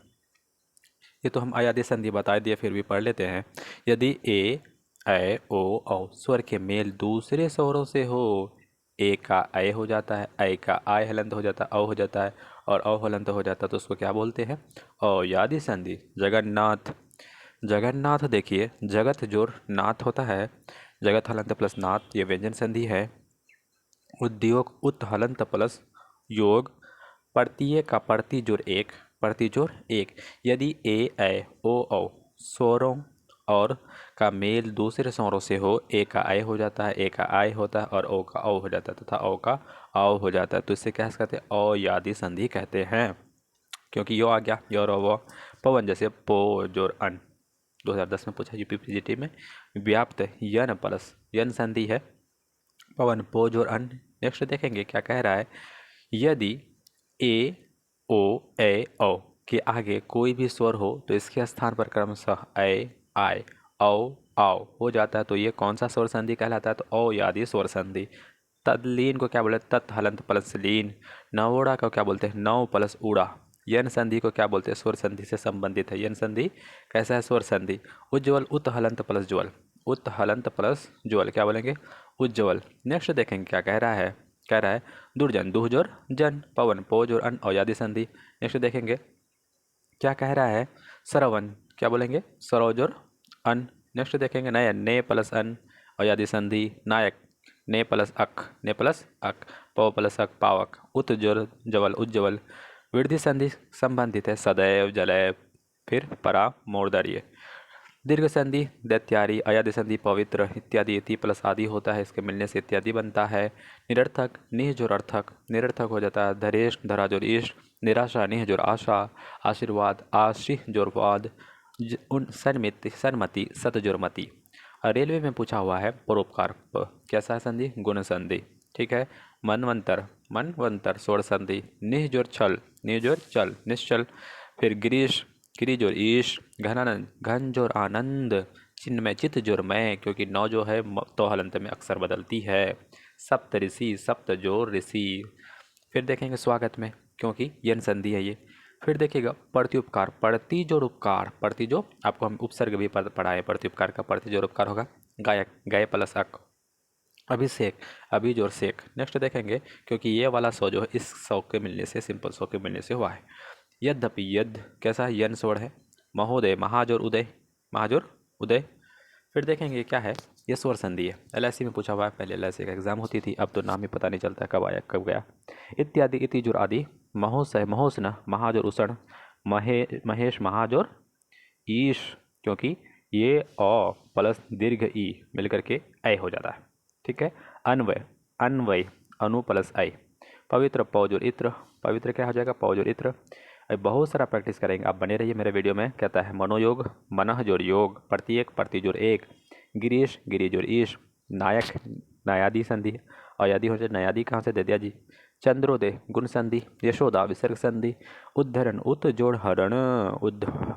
ये तो हम अयादि संधि बता दिए, फिर भी पढ़ लेते हैं। यदि ए ओ औ स्वर के मेल दूसरे स्वरों से हो, ए का ए हो जाता है, ऐ का आय हलंत हो जाता है, औ हो जाता है, और औ हलंत हो जाता है, तो उसको क्या बोलते हैं, अयादि संधि। जगन्नाथ जगन्नाथ देखिए जगत जोर नाथ होता है, जगत हलंत प्लस नाथ, ये व्यंजन संधि है। उद्योग उत हलंत प्लस योग, प्रत्यय का प्रति जोर एक, प्रति जोर एक। यदि ए ओ औ स्वरों और का मेल दूसरे स्वरों से हो, ए का आय हो जाता है, ए का आय होता है, और ओ का औ हो जाता है, तथा ओ का आओ हो जाता है, तो इससे क्या कहते हैं, अयादि संधि कहते हैं, क्योंकि यो आ गया यो रो वो। पवन जैसे पो जोर अन, 2010 में पूछा UPTGT में। व्याप्त यन प्लस यन संधि है, पवन पो जोर अन। नेक्स्ट देखेंगे क्या कह रहा है, यदि ए ओ ए औ के आगे कोई भी स्वर हो तो इसके स्थान पर क्रमशः ए आय औ आओ हो जाता है, तो ये कौन सा स्वर संधि कहलाता है, तो अयादि स्वर संधि। तदलीन को क्या बोलते हैं, तत् हलंत प्लस लीन। नवोड़ा को क्या बोलते हैं, नव प्लस उड़ा। यन संधि को क्या बोलते हैं, स्वर संधि से संबंधित है, यन संधि कैसा है, स्वर संधि। उज्ज्वल उत हलंत प्लस ज्वल, उत हलंत प्लस ज्वल क्या बोलेंगे, उज्ज्वल। नेक्स्ट देखेंगे क्या कह रहा है, कह रहा है दुर्जन दुह जोर जन, पवन पो जोर अन, अयादि संधि। नेक्स्ट देखेंगे क्या कह रहा है, सरवन क्या बोलेंगे, सरो जोर अन। नेक्स्ट देखेंगे नयन ने प्लस अन, अयादि संधि। नायक ने प्लस अक, पव प्लस अक पावक, उत जोर जवल उज्जवल। वृद्धि संधि संबंधित है सदैव जलैव, फिर परा मोरदर्य। दीर्घ संधि दैत्यारी, अयादि संधि पवित्र, इत्यादि इति प्लस आदि होता है, इसके मिलने से इत्यादि बनता है। निरर्थक निह जोर अर्थक, निरर्थक हो जाता है धरेश धरा जोर इष्ट, निराशा निह जोर आशा, आशीर्वाद आशीष जोर वाद, उन सन्मति सत जोर मति। रेलवे में पूछा हुआ है परोपकार कैसा है संधि? गुण संधि। ठीक है। मनवंतर, मनवंतर स्वर संधि। निह जोर छल, निह जोर चल, निश्चल। फिर गिरीश, गिरी जोर ईश। घनानंद, घन जोर आनंद। चिन्ह में चित जोर मैं, क्योंकि नौ जो है तो हलंत में अक्सर बदलती है। सप्त ऋषि, सप्त जोर ऋषि। फिर देखेंगे स्वागत में, क्योंकि यन संधि है ये। फिर देखिएगा प्रत्युपकार, प्रतिजोड़ उपकार, प्रतिजो आपको हम उपसर्ग भी पढ़ाए प्रत्युपकार का। प्रतिजोड़ उपकार होगा गायक, गए प्लस अक। अभिषेक, अभी जोर सेक। नेक्स्ट देखेंगे, क्योंकि ये वाला सौ जो है इस सौ के मिलने से, सिंपल सौ के मिलने से हुआ है। यद्यपि, यद कैसा है? यन स्वर है। महोदय, महाजोर उदय, महाजोर उदय। फिर देखेंगे क्या है, ये स्वर संधि है। एलआईसी में पूछा हुआ है, पहले एलआईसी का एग्जाम होती थी, अब तो नाम ही पता नहीं चलता कब आया कब गया। इत्यादि, इति जोर आदि। महोत्सव, महोत्सन, महाजोर उषण। महेश, महाजोर ईश, क्योंकि ये अ प्लस दीर्घ ई मिलकर के ऐ हो जाता है। ठीक है। अन्वय, अन्वय, अनु प्लस ऐ। पवित्र, पौजोर इत्र। पवित्र क्या हो जाएगा? पौजोर इत्र। अब बहुत सारा प्रैक्टिस करेंगे, आप बने रहिए मेरे वीडियो में। कहता है मनोयोग, मनः जोर योग। प्रत्येक, प्रतिजोर एक। गिरीश, गिरी जोर ईश। नायक, नयादि संधि। अयादि हो जाए, नयादि कहाँ से दे दिया जी? चंद्रोदय, गुण संधि। यशोदा, विसर्ग संधि। उद्धरण, उत जोड़ हरण,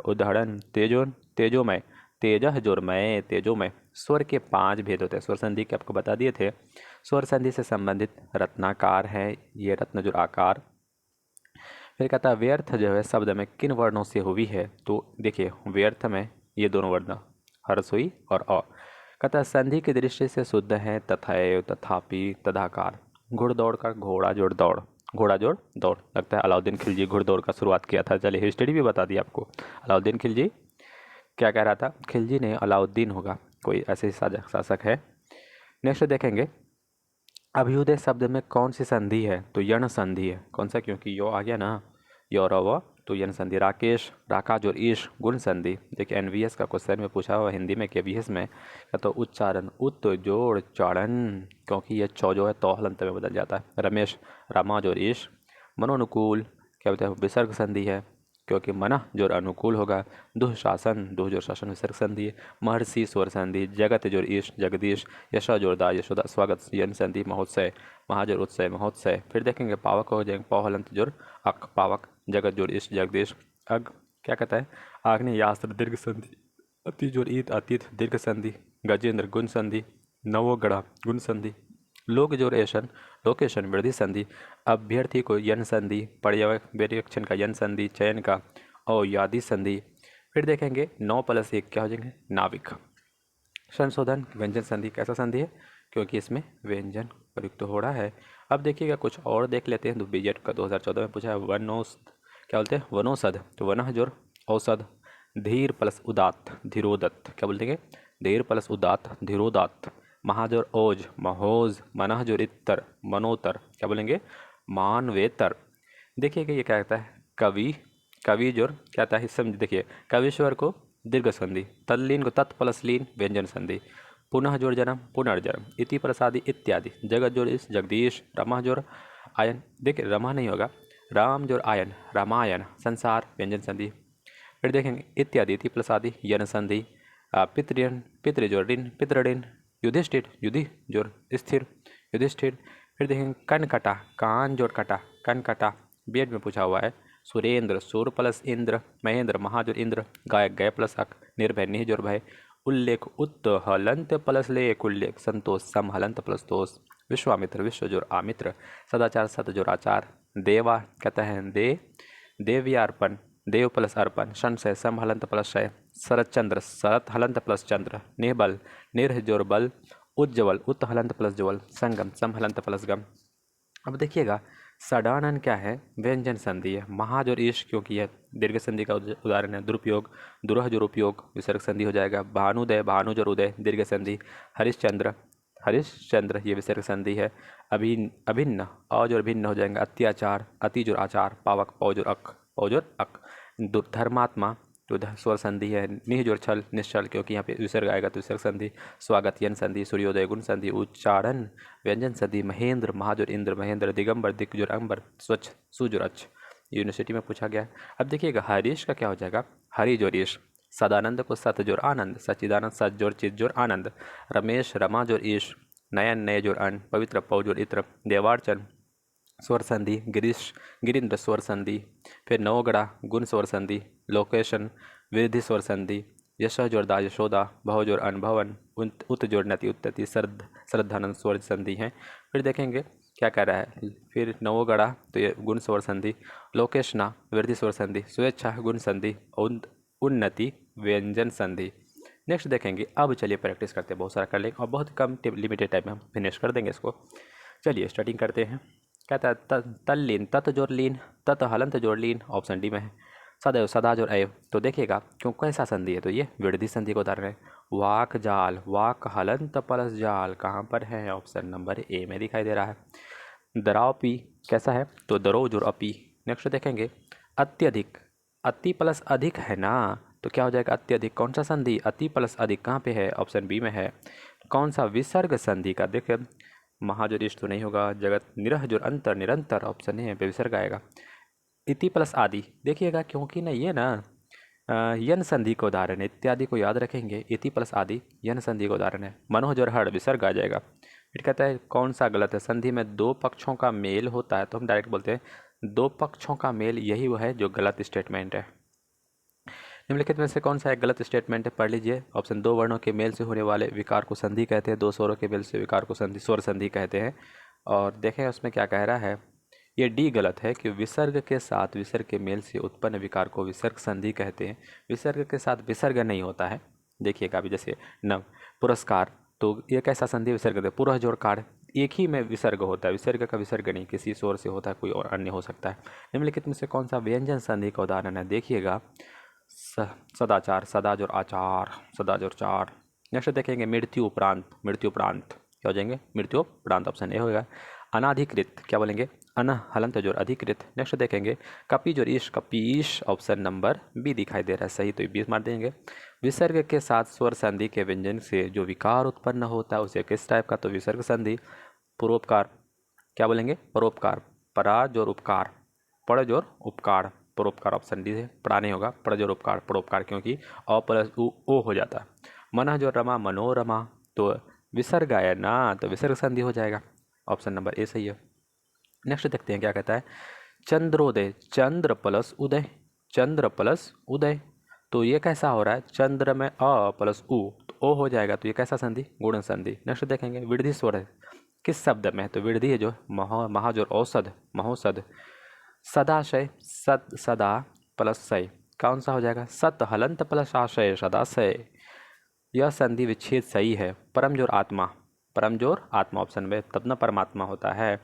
उद्धरण। तेजोन, तेजोमय, तेजह जोर मय, तेजोमय। स्वर के 5 भेद होते हैं, स्वर संधि के आपको बता दिए थे। स्वर संधि से संबंधित रत्नाकार है, ये रत्न जोर आकार। फिर कहता है व्यर्थ जो है शब्द में किन वर्णों से हुई है? तो देखिए व्यर्थ में ये दोनों वर्ण हर्षोई और अ। कहता है संधि की दृष्टि से शुद्ध है तथैव, तथापि, तदाकार। घुड़दौड़ का घोड़ा जोड़ दौड़, घोड़ा जोड़ दौड़। लगता है अलाउद्दीन खिलजी घुड़दौड़ का शुरुआत किया था। चलिए हिस्ट्री भी बता दी आपको। अलाउद्दीन खिलजी क्या कह रहा था? खिलजी ने अलाउद्दीन होगा, कोई ऐसे शासक है। नेक्स्ट देखेंगे, अभ्युदय शब्द में कौन सी संधि है? तो यण संधि है। कौन सा? क्योंकि यो आ गया ना, यो और व, तो यण संधि। राकेश, राका जोर ईश, गुण संधि। देखिए एनवीएस का क्वेश्चन में पूछा हुआ हिंदी में, केवीएस में। तो उच्चारण, उत जोड़ चारण, क्योंकि ये चौ जो है तो हलंत में बदल जाता है। रमेश, रामा जोर ईश। मनोनुकूल क्या बोलते हैं? विसर्ग संधि है, क्योंकि मना जोर अनुकूल होगा। दुःशासन, दुह जोर शासन विसर्ग संधि है। महर्षि स्वर संधि। जगत जोर ईश, जगदीश। यशा जोरदार, यशोदा। स्वागत यन संधि। महोत्सव, महाजोर उत्सव, महोत्सव। फिर देखेंगे पावक हो जाएंगे, पौहलंत जोर अक, पावक। जगत जोर ईश, जगदीश। अग क्या कहता है? आग्नेयास्त्र दीर्घ संधि। अति जोर ईत, अतीत दीर्घ संधि। गजेंद्र गुण संधि। नवोगढ़ा गुण संधि। लोक जोर एशन, लोकेशन वृद्धि संधि। अभ्यर्थी को यन संधि। पर्यवेक्षण का यन संधि। चयन का अयादि संधि। फिर देखेंगे 9+1 क्या हो जाएंगे? नाविक। संशोधन, व्यंजन संधि। कैसा संधि है? क्योंकि इसमें व्यंजन प्रयुक्त हो रहा है। अब देखिएगा कुछ और देख लेते हैं। तो बीजेट का 2014 में पूछा है वनौषध, क्या बोलते हैं? वनौषध। तो वनः जोर औषध। धीर प्लस उदात्त, धीरोदत्त। क्या बोलते हैं? धीर प्लस उदात्त, धीरोदात्त। महाजोर ओज, महोज। मनः जोर इत्तर, मनोतर। क्या बोलेंगे? मानवेतर। देखिएगा ये क्या कहता है? कवि, कवि जोर क्या आता है? समझ देखिए, कविश्वर को दीर्घ संधि। तल्लीन को तत् प्लस लीन, व्यंजन संधि। पुनः जोर जन्म, पुनर्जन्म। इति प्रसादी, इत्यादि। जगत जोर इस, जगदीश। रमा जोर आयन, देखिए रमा नहीं होगा, राम जोर आयन, रामायण। संसार, व्यंजन संधि। फिर देखेंगे इत्यादि, इति प्रसादी, यन संधि। पितृन, पितृ जोर ऋण, पितृऋण। युधिष्ठिर, युधि जोर स्थिर, युधिष्ठिर। फिर देखेंगे कनकटा, कान जोर कटा, कनकटा। बीएड में पूछा हुआ है। सुरेंद्र, सुर प्लस इंद्र। महेंद्र, महाजोर इंद्र। गायक, गय प्लस अक। निर्भय, निह जोर भय। उल्लेख, उत हलंत प्लस लेख, उल्लेख। संतोष, सम हलंत प्लस तोष। विश्वामित्र, विश्व जोर आमित्र। सदाचार, सत जोर आचार। देवा कहता है दे, देव्यार्पण, देव प्लस अर्पण। संशय, सम हलंत प्लस शय। शरत चंद्र, शरत हलंत प्लस चंद्र। निर्बल, निर्ह जोर बल। उज्ज्वल, उत हलंत प्लस ज्वल। संगम, सम हलंत प्लस गम। अब देखिएगा सडानन क्या है? व्यंजन संधि है। महाजोर ईश, क्योंकि यह दीर्घ संधि का उदाहरण है। दुरुपयोग, दुरह जोर उपयोग, विसर्ग संधि हो जाएगा। भानुदय, भानु जोर उदय, दीर्घ संधि। हरिश्चंद्र, हरिश्चंद्र ये विसर्ग संधि है। अभिन्न, अ जोर भिन्न हो जाएगा। अत्याचार, अति जोर आचार। पावक, पौ जोर अक, पौ जोर अक। धर्मात्मा तो स्वर संधि है। निह जोर छल, निश्चल, क्योंकि यहाँ पे विसर्ग आएगा तो विसर्ग संधि। स्वागत, यन संधि। सूर्योदय, गुण संधि। उच्चारण, व्यंजन संधि। महेंद्र, महाजोर इंद्र, महेंद्र। दिगंबर, दिक जोर अंबर, स्वच्छ, सुजोर अच्छ। यूनिवर्सिटी में पूछा गया है। अब देखिएगा हरीश का क्या हो जाएगा? हरि जोर ईश। सदानंद को सत जोड़ आनंद, सच्चिदानंद सच जोड़ चित जोड़ आनंद, रमेश रमा जोड़ ईश, नयन नय जोड़ अन, पवित्र पौ जोड़ इत्र, देवार्चन स्वर संधि, गिरीश गिरीन्द्र स्वर संधि, फिर नवगढ़ा गुण स्वर संधि, लोकेशन विधि स्वर संधि, यश जोड़ दा यशोदा, भव जोड़ अन भवन, उत जोड़ नति उत्तति, श्रद्धानंद स्वर संधि हैं। फिर देखेंगे क्या कह रहा है, फिर नवोगढ़ा तो ये गुण स्वर संधि, लोकेशना वृद्धि स्वर संधि, स्वेच्छा गुण संधि, उन्नति व्यंजन संधि। नेक्स्ट देखेंगे। अब चलिए प्रैक्टिस करते हैं, बहुत सारा कर लेंगे और बहुत कम लिमिटेड टाइम में हम फिनिश कर देंगे इसको। चलिए स्टार्टिंग करते हैं। कहता है तल्लीन तत् जोड़ लीन, तत् हलंत जोड़ लीन, ऑप्शन डी में है। सदैव सदा जोड़ अयव, तो देखिएगा क्यों कैसा संधि है, तो ये वृद्धि संधि को उदाहरण है। वाक जाल, वाक हलंत प्लस जाल कहाँ पर है, ऑप्शन नंबर ए में दिखाई दे रहा है। दरावपी कैसा है, तो दरो जोड़ अपी। नेक्स्ट देखेंगे अत्यधिक, अति प्लस अधिक है ना, तो क्या हो जाएगा अत्यधिक, कौन सा संधि, अति प्लस अधिक कहाँ पे है, ऑप्शन बी में है। कौन सा विसर्ग संधि का, देखिए महाजोरिश तो नहीं होगा, जगत निरह जो अंतर निरंतर, ऑप्शन ए पे विसर्ग आएगा। इति प्लस आदि, देखिएगा क्योंकि ना ये ना यन संधि का उदाहरण है, इत्यादि को याद रखेंगे, इति प्लस आदि यन संधि का उदाहरण है। मनोजर हड़ विसर्ग आ जाएगा। फिर कहता है कौन सा गलत है, संधि में दो पक्षों का मेल होता है, तो हम डायरेक्ट बोलते हैं दो पक्षों का मेल, यही वो है जो गलत स्टेटमेंट है। निम्नलिखित में से कौन सा एक गलत स्टेटमेंट है, पढ़ लीजिए। ऑप्शन दो वर्णों के मेल से होने वाले विकार को संधि कहते हैं, दो स्वरों के मेल से विकार को संधि स्वर संधि कहते हैं। और देखें उसमें क्या कह रहा है, ये डी गलत है कि विसर्ग के साथ विसर्ग के मेल से उत्पन्न विकार को विसर्ग संधि कहते हैं। विसर्ग के साथ विसर्ग नहीं होता है। देखिएगा अभी जैसे नव पुरस्कार, तो ये कैसा संधि विसर्ग है, पुरः जोड़ कार, एक ही में विसर्ग होता है, विसर्ग का विसर्ग नहीं, किसी स्वर से होता है, कोई और अन्य हो सकता है। निम्नलिखित में से कौन सा व्यंजन संधि का उदाहरण है, देखिएगा सदाचार, सदा जोड़ आचार, सदा जोड़ चार। नेक्स्ट देखेंगे मृत्यु उपरांत, मृत्यु उपरांत क्या हो जाएंगे, मृत्यु उपरांत, ऑप्शन ए होगा। अनाधिकृत क्या बोलेंगे, अन हलंत जोड़ अधिकृत। नेक्स्ट देखेंगे कपि जोड़ ईश, कपीश, ऑप्शन नंबर बी दिखाई दे रहा है सही, तो 20 मार देंगे। विसर्ग के साथ स्वर संधि के व्यंजन से जो विकार उत्पन्न होता है उसे किस टाइप का, तो विसर्ग संधि। परोपकार क्या बोलेंगे, परोपकार, परा जोड़ उपकार, पड़ जोड़ उपकार, परोपकार, ऑप्शन डी है। पढ़ा नहीं होगा, पड़ जोड़ उपकार परोपकार, क्योंकि अ प्लस ओ हो जाता है। मन जो रमा मनोरमा, तो विसर्ग आया ना, तो विसर्ग संधि हो जाएगा, ऑप्शन नंबर ए सही है। नेक्स्ट देखते हैं क्या कहता है, चंद्रोदय, चंद्र प्लस उदय, चंद्र प्लस उदय, तो ये कैसा हो रहा है, चंद्र में अ प्लस उ, तो ओ हो जाएगा, तो ये कैसा संधि, गुण संधि। नेक्स्ट देखेंगे वृद्धि स्वर है किस शब्द में है, तो वृद्धि है जो महाजोर औषध, महोषध। सदाशय, सद सदा प्लस शय, कौन सा हो जाएगा, सत हलंत प्लस आशय, सदाशय, यह संधि विच्छेद सही है। परम जोर आत्मा, परम जोर आत्मा, ऑप्शन में तब न परमात्मा होता है।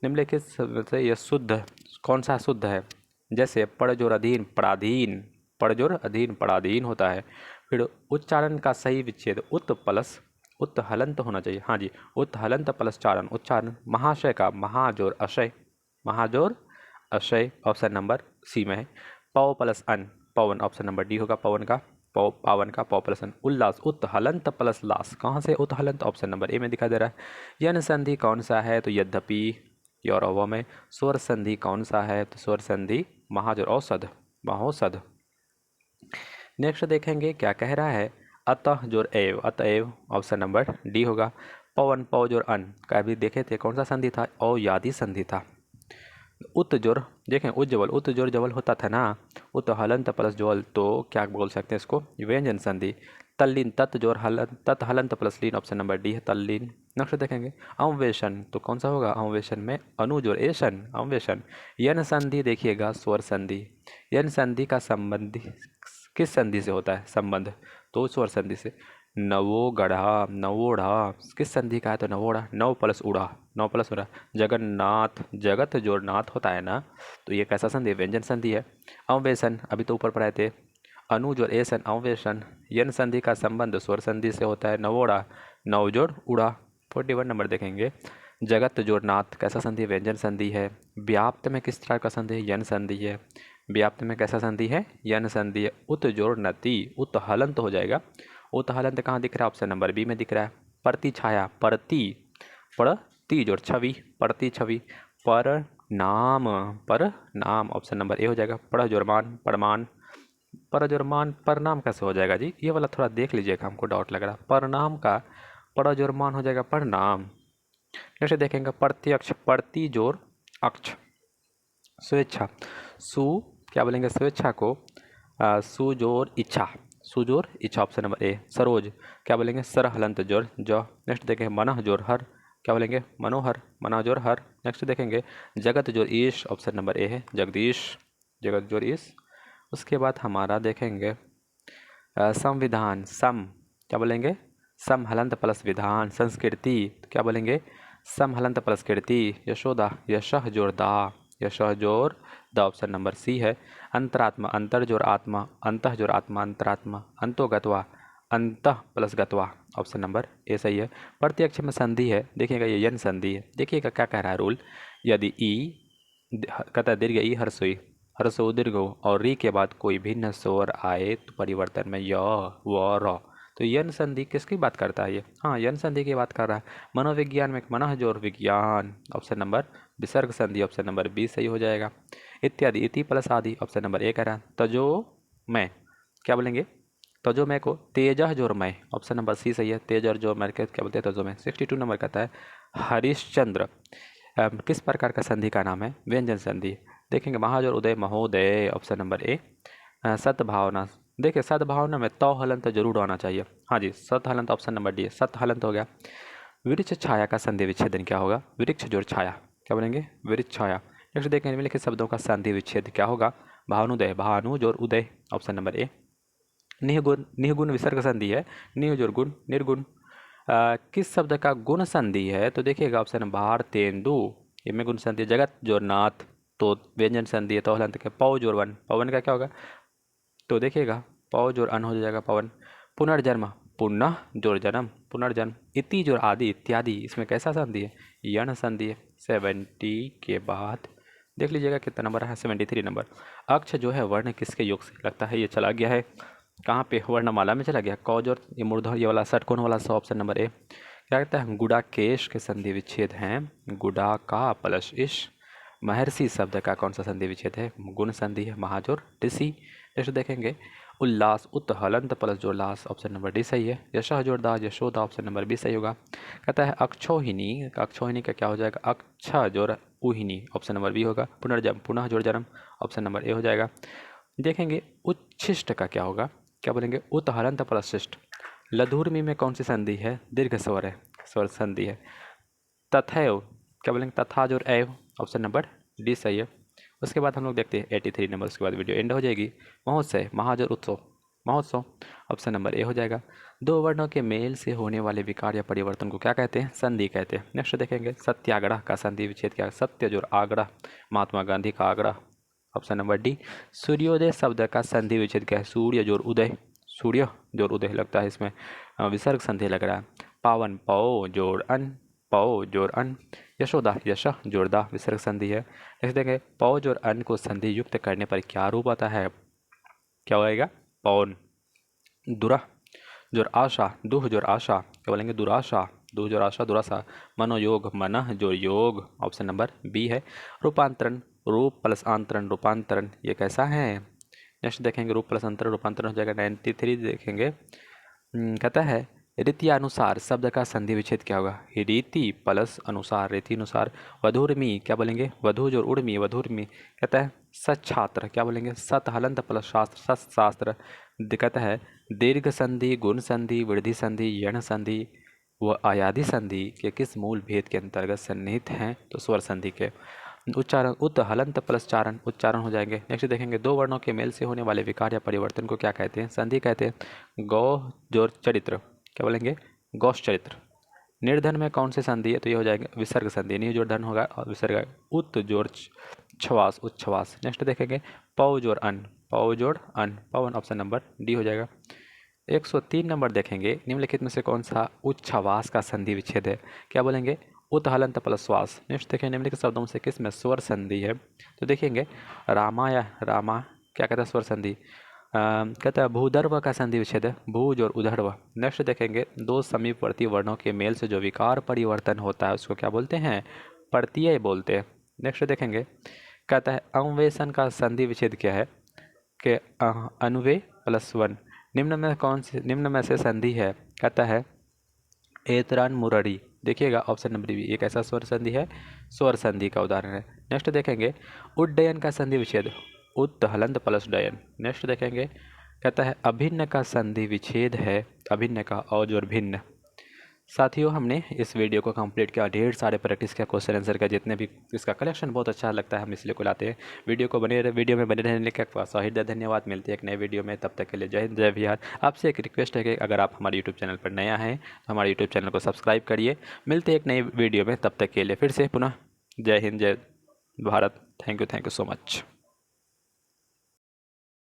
निम्नलिखित से यह शुद्ध, कौन सा शुद्ध है, जैसे पड़ जोर अधीन पराधीन, पड़ जोर अधीन पराधीन होता है। फिर उच्चारण का सही विच्छेद उत प्लस उत हलंत होना चाहिए, हाँ जी, उत हलंत प्लस चारण, उच्चारण महाशय का महाजोर Ashay, महाजोर Ashay, option number C में है। पव प्लस अन, पवन, ऑप्शन नंबर डी होगा, पवन का पव, पावन का पव प्लस अन। उल्लास, उत हलंत प्लस लास, कहाँ से उत हलंत, ऑप्शन नंबर ए में दिखाई दे रहा है। यन संधि कौन सा है, तो यद्यपि और अव में। स्वर संधि कौन सा है, तो स्वर संधि महाजोर औषध, महोषध। नेक्स्ट देखेंगे क्या कह रहा है, अतः जोर एव, अतएव, ऑप्शन नंबर डी होगा। पवन पव जोर अन का भी देखे थे कौन सा संधि था, अयादि संधि था। उत जोर देखें उज्ज्वल, उत जोर जवल होता था ना, उत हलंत प्लस ज्वल, तो क्या बोल सकते हैं इसको, व्यंजन संधि। तल्लीन तत् जोर हलन, तत् हलंत प्लस लीन, ऑप्शन नंबर डी है तल्लीन। नेक्स्ट देखेंगे अंवेशन, तो कौन सा होगा, अंवेशन में अनु जोर एशन, अंवेशन। यन संधि देखिएगा स्वर संधि, यन संधि का संबंधी किस संधि से होता है संबंध, तो स्वर संधि से। नवो गढ़ा, नवोढ़ा किस संधि का है, तो नवोढ़ा, नव प्लस उड़ा, नव प्लस उड़ा। जगन्नाथ, जगत जोड़ नाथ होता है ना, तो ये कैसा संधि, व्यंजन संधि है। अववेशन अभी तो ऊपर पढ़ाए थे, अनु जोड़ एसन, अववेशन। यन संधि का संबंध स्वर संधि से होता है, नवोढ़ा, नव जोड़ उड़ा। 41 नंबर देखेंगे, जगत जोड़ नाथ कैसा संधि, व्यंजन संधि है। व्याप्त में किस तरह का संधि, यन संधि है। व्याप्त में कैसा संधि है, यन संधि है। उत जोड़ नति, उत हलंत हो जाएगा, उत हलंत कहाँ दिख रहा है, ऑप्शन नंबर बी में दिख रहा है। परती छाया, परती, पड़ती जोड़ छवि, पड़ती छवि। पर नाम, पर नाम, ऑप्शन नंबर ए हो जाएगा। पढ़ जोड़ मान, परमान। परजुर्मान परनाम कैसे हो जाएगा जी? ये वाला थोड़ा देख लीजिएगा, हमको डाउट लग रहा है। परनाम का परजुर्मान हो जाएगा परनाम। जैसे देखेंगे प्रत्यक्ष, प्रति जोर अक्ष, स्वेच्छा, सु क्या बोलेंगे स्वेच्छा को सुजोर इच्छा, सुजोर इच्छा ऑप्शन नंबर ए। सरोज क्या बोलेंगे सर हलंत जोर जो। नेक्स्ट देखेंगे मनः जोर हर, क्या बोलेंगे मनोहर, मना जोर हर। नेक्स्ट देखेंगे जगत जोर ईश, ऑप्शन नंबर ए है जगदीश, जगत जोर ईश। उसके बाद हमारा देखेंगे संविधान, सम क्या बोलेंगे सम हलंत प्लस विधान। संस्कृति क्या बोलेंगे सम हलंत प्लस कीर्ति। यशोदा यशः जोर दा, यशः जोर द, ऑप्शन नंबर सी है। अंतरात्मा, अंतर जोर आत्मा, अंतः जोर आत्मा, अंतरात्मा। अंतो गत्वा, अंतः प्लस गत्वा, ऑप्शन नंबर ए सही है। प्रत्यक्ष में संधि है, देखिएगा ये यन संधि है। देखिएगा क्या कह रहा है रूल, यदि ई कहता है दीर्घ ई हर्षोई, हर्षो दीर्घ और री के बाद कोई भिन्न स्वर आए तो परिवर्तन में य व र। तो यन संधि किसकी बात करता है ये? हाँ यन संधि की बात कर रहा है। मनोविज्ञान में मनः जोर विज्ञान, ऑप्शन नंबर विसर्ग संधि, ऑप्शन नंबर बी सही हो जाएगा। इत्यादि इति प्लस आदि, ऑप्शन नंबर ए कह रहा है। तजो मैं क्या बोलेंगे तजो मैं को तेजह जोर मैं, ऑप्शन नंबर सी सही है। तेज और जो मैं क्या बोलते हैं तजो मैं। 62 नंबर कहता है हरिश्चंद्र किस प्रकार का संधि का नाम है? व्यंजन संधि। देखेंगे महाजोर उदय महोदय, ऑप्शन नंबर ए। सद्भावना, देखिए सद्भावना में तो हलंत जरूर आना चाहिए। हाँ जी सत हलंत, ऑप्शन नंबर डी सत हलंत हो गया। वृक्ष छाया का संधि विच्छेदन क्या होगा? वृक्ष जोर छाया, क्या बोलेंगे वृक्ष छाया। नेक्स्ट देखेंगे निम्नलिखित शब्दों का संधि विच्छेद क्या होगा? भानुदय, भानु जोर उदय, ऑप्शन नंबर ए। निहगुण, निहगुण विसर्ग संधि है, निह जोर गुण निर्गुण। किस शब्द का गुण संधि है? तो देखिएगा ऑप्शन भारतेंदु, इनमें गुण संधि। जगत जोर नाथ, तो व्यंजन संधि है तो हलंत के। पौ जोर वन, पवन का क्या होगा? तो देखिएगा पौ जोर अन हो जाएगा पवन। पुनर्जन्म, पुनः जोर जन्म, पुनर्जन्म। इति जोर आदि इत्यादि, इसमें कैसा संधि है? यण संधि है। 70 के बाद देख लीजिएगा कितना नंबर है, 73 नंबर। अक्ष जो है वर्ण किसके योग से लगता है? ये चला गया है कहाँ पे? वर्णमाला में चला गया। कौज और ये मूर्धन्य, ये वाला षटकोण वाला, सो ऑप्शन नंबर ए। क्या कहता है? गुड़ा केश के संधि विच्छेद हैं गुड़ा का प्लस इश। महर्षि शब्द का कौन सा संधि विच्छेद है? गुण संधि है, महाजोर ऋषि। नेक्स्ट देखेंगे उल्लास उत हलंत प्लस जो लास, ऑप्शन नंबर डी सही है। यशः जोरदा यशोदा, ऑप्शन नंबर बी सही होगा। कहता है अक्षोहिणी, अक्षोहिणी का क्या हो जाएगा? अक्षा जोर उहिनी, ऑप्शन नंबर बी होगा। पुनर्जन्म, पुनः जोर जन्म, ऑप्शन नंबर ए हो जाएगा। देखेंगे उच्छिष्ट का क्या होगा? क्या बोलेंगे उत हलंत प्लस शिष्ट। लधुर्मी में कौन सी संधि है? दीर्घ स्वर है, स्वर संधि है। तथैव क्या बोलेंगे? तथा जोर एव, ऑप्शन नंबर डी सही है। उसके बाद हम लोग देखते हैं 83 नंबर, उसके बाद वीडियो एंड हो जाएगी। महोत्सव, महाजोर उत्सव, महोत्सव, ऑप्शन नंबर ए हो जाएगा। दो वर्णों के मेल से होने वाले विकार या परिवर्तन को क्या कहते हैं? संधि कहते हैं। नेक्स्ट देखेंगे सत्याग्रह का संधि विच्छेद क्या है? सत्य जोर आग्रह, महात्मा गांधी का आग्रह, ऑप्शन नंबर डी। सूर्योदय शब्द का संधि विच्छेद क्या है? सूर्य जोर उदय, सूर्य जोर उदय लगता है इसमें विसर्ग संधि लग रहा है। पावन, पौ जोड़ अन, पौ जोर अन। यशोदा यश जोरदा, विसर्ग संधि है। नेक्स्ट देखेंगे पौ जोर अन को संधि युक्त करने पर क्या रूप आता है? क्या होएगा? पौन। दुरा जोर आशा, दुह जोर आशा, क्या बोलेंगे? दुराशा, दुह जोर आशा दुराशा। मनोयोग, मनः जोर योग, ऑप्शन नंबर बी है। रूपांतरण, रूप प्लस आंतरण, रूपांतरण, ये कैसा है? नेक्स्ट देखेंगे रूप प्लस अंतरण, रूपांतरण हो जाएगा। 93 देखेंगे कहता है रीत्यानुसार शब्द का संधि विच्छेद क्या होगा? रीति प्लस अनुसार, रीति अनुसार। वधुर्मी, क्या बोलेंगे? वधु जोर उर्मी, वधुर्मी। कहता है सच्छात्र, क्या बोलेंगे? सत हलंत प्लस शास्त्र, सत्शास्त्र। कहता है दीर्घ संधि, गुण संधि, वृद्धि संधि, यण संधि व आयादि संधि के किस मूल भेद के अंतर्गत सन्निहित हैं? तो स्वर संधि के। उच्चारण उत हलंत प्लस चारण, उच्चारण हो जाएंगे। नेक्स्ट देखेंगे दो वर्णों के मेल से होने वाले विकार या परिवर्तन को क्या कहते हैं? संधि कहते हैं। गौ जोर चरित्र, क्या बोलेंगे? गौश चरित्र। निर्धन में कौन सी संधि है? तो ये हो जाएगा विसर्ग संधि, नी जोर धन होगा और विसर्ग। उत जोर छवास, उच्छवास। नेक्स्ट देखेंगे पौ जोर अन, पौ जोर अन, पवन, ऑप्शन नंबर डी हो जाएगा। 103 नंबर देखेंगे निम्नलिखित में से कौन सा उच्छवास का संधि विच्छेद है? क्या बोलेंगे? उत हलंत प्लस श्वास। नेक्स्ट देखें निम्नलिखित शब्दों से किस में स्वर संधि है? तो देखेंगे रामा या रामा, क्या कहता है? स्वर संधि। कहता है भूधर्व का संधि विच्छेद है, भूज और उधर्व। नेक्स्ट देखेंगे दो समीपवर्ती वर्णों के मेल से जो विकार परिवर्तन होता है उसको क्या बोलते हैं? प्रत्यय बोलते हैं। नेक्स्ट देखेंगे कहता है अन्वेषण का संधि विच्छेद क्या है? के अनुवे प्लस वन। निम्न में से संधि है? कहता है एतरान मुरड़ी। देखिएगा ऑप्शन नंबर बी एक ऐसा स्वर संधि है, स्वर संधि का उदाहरण है। नेक्स्ट देखेंगे उड्डयन का संधि विच्छेद, उत हलंत प्लस डयन। नेक्स्ट देखेंगे कहता है अभिन्न का संधि विच्छेद है, अभिन्न का औज और भिन्न। साथियों हमने इस वीडियो को कंप्लीट किया, ढेर सारे प्रैक्टिस किया, क्वेश्चन आंसर का जितने भी, इसका कलेक्शन बहुत अच्छा लगता है, हम इसलिए को लाते हैं। वीडियो में बने रहने के सहित धन्यवाद। मिलते हैं एक नए वीडियो में, तब तक के लिए जय हिंद जय बिहार। आपसे एक रिक्वेस्ट है कि अगर आप हमारे यूट्यूब चैनल पर नया हैं तो हमारे यूट्यूब चैनल को सब्सक्राइब करिए। मिलते हैं एक नई वीडियो में, तब तक के लिए फिर से पुनः जय हिंद जय Bharat. Thank you so much.